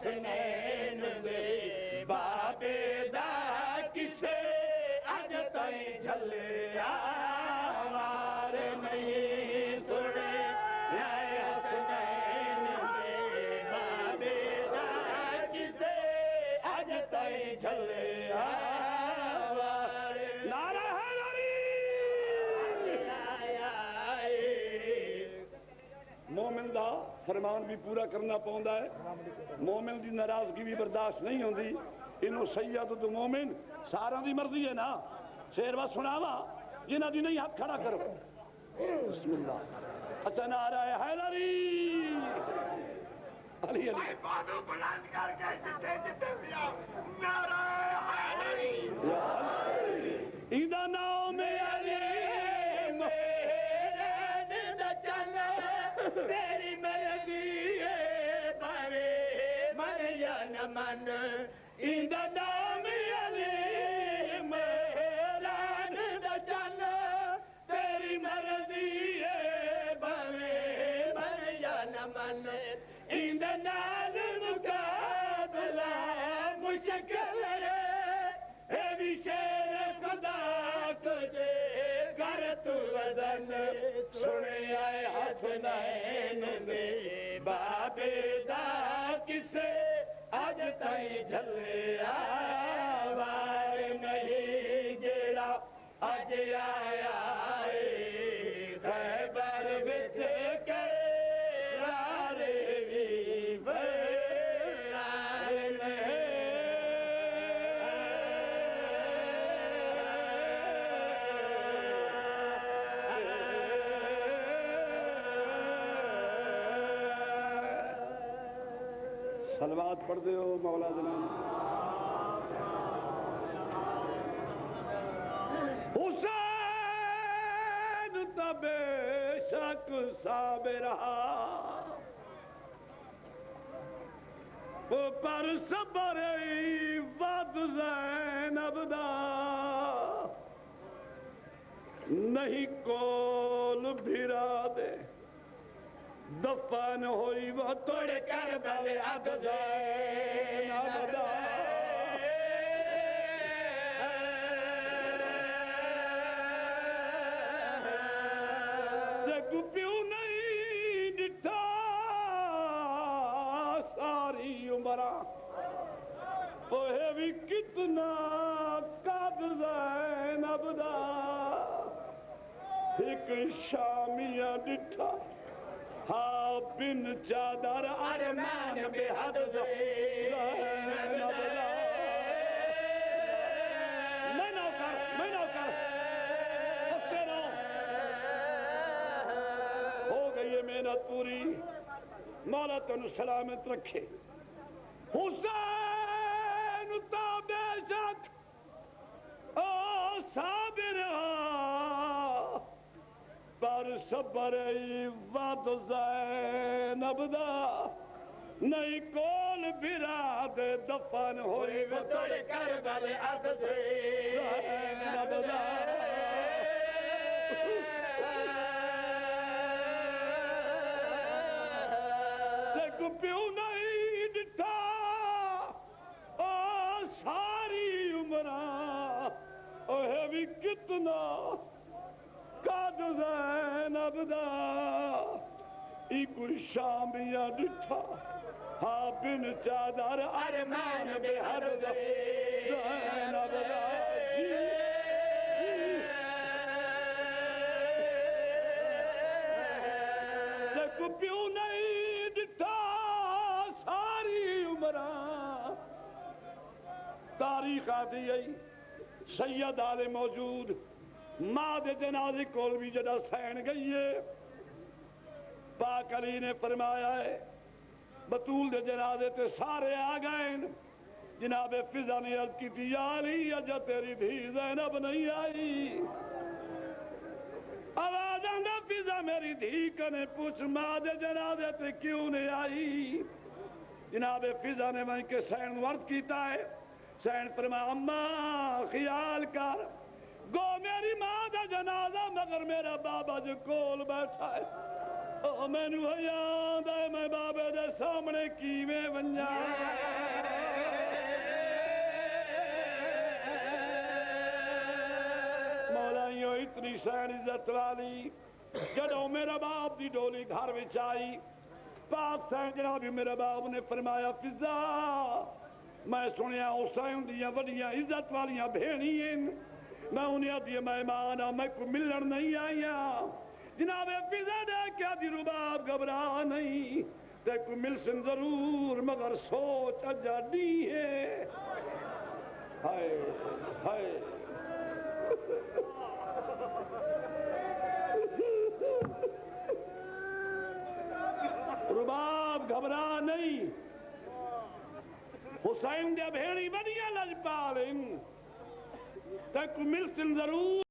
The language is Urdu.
حسنین دے بابے دا کسے اج تائیں جھلیا وار نہیں سنے حسنین دے بابے دا کسے اج تائیں جھلیا وار نعرہ حیدری مومن دا فرمان بھی پورا کرنا پوندا ہے مومن دی ناراضگی بھی برداشت نہیں ہوندی انہوں سید تو مومن سارا دی مرضی ہے نا شیر بات سناوا جنہ دی نہیں ہاتھ کھڑا کرو بسم اللہ اچھا نعرہ حیدری علی علی بادو بلند کر کے جتے جتے دیا نعرہ حیدری ایدہ نام علی میرے دا چل تیری مرضی ہے بھاوے من یا نہ من ایدہ نام علی میرے دا چل تیری مرضی ہے بھاوے من یا نہ من ایدہ نال مقابلہ مشکل ہے اے بھی شیر خدا تجھے گر تو وزن سنے آئے حسنین دے بابے دا کسے آج تائیں جھلیا وار نہیں جیڑا آج آیا ہے خیبر بچ کرے رارے بھی برار نہیں صلوات پڑھ دے ہو مولا جلال حسین تا بے شک صابر رہا پر صبر ود زینب دا نہیں کول بھرا دے دفن ہوئی وہ توڑ کربل اب زینب دا دیکھو پیو نہیں ڈٹھا ساری عمرہ اوہ بھی کتنا قد زینب دا ایک شامیہ ڈٹھا ہاں بن چادر ارمان بے حد زینب دا میں نوکر اس پہ نو ہو گئی ہے محنت پوری مولا تن سلامت رکھے حسین تا بے شک او صابر پر صبر ود زینب دا نہیں کول بھرا دے دفن ہوئی وہ توڑ کربل اب زینب دا دیکھو پیو نہیں ڈٹھا او ساری عمرہ اوہ بھی کتنا قد زینب دا ایک شامیہ ڈٹھا ہاں بن چادر ارمان بے حد زینب دا دیکھو پیو نہیں ڈٹھا ساری عمرہ تاریخ آدھی ہے سید آلے موجود ماں دے جنازے کول بھی جڑا سین گئی ہے پاک علی نے فرمایا ہے بطول دے جنازے تے سارے آ گئے جناب فضا نے عرض کی تھی یا علی اجا تیری دھی زینب نہیں آئی آواز آندہ فضا میری دھی کنے پوچھ ماں دے جنازے تے کیوں نہیں آئی جناب فضا نے وہیں کے سین ورد کیتا ہے سین فرمایا اماں خیال کر گو میری ماں دا جنازہ مگر میرا بابا جو کول بیٹھا ہے او مینوں یاد ہے میں بابے دے سامنے کیویں ونجا مولائیو اتنی شان عزت والی جدوں میرا باپ دی ڈولی گھر وچ آئی پاک سین جناب میرے باپ نے فرمایا فضا میں سنیا حسین دیاں وڈیاں عزت والیاں بھینیاں میں انہیں دی مہمان ہاں میں کو ملن نہیں آیا جناب فضا نے کیا دی رباب گھبرا نہیں تے کو ملسن ضرور مگر سوچ اجا نہیں ہے ہائے ہائے رباب گھبرا نہیں حسین دے بھیڑی بڑیاں لجپالیں تک ملسن ضرور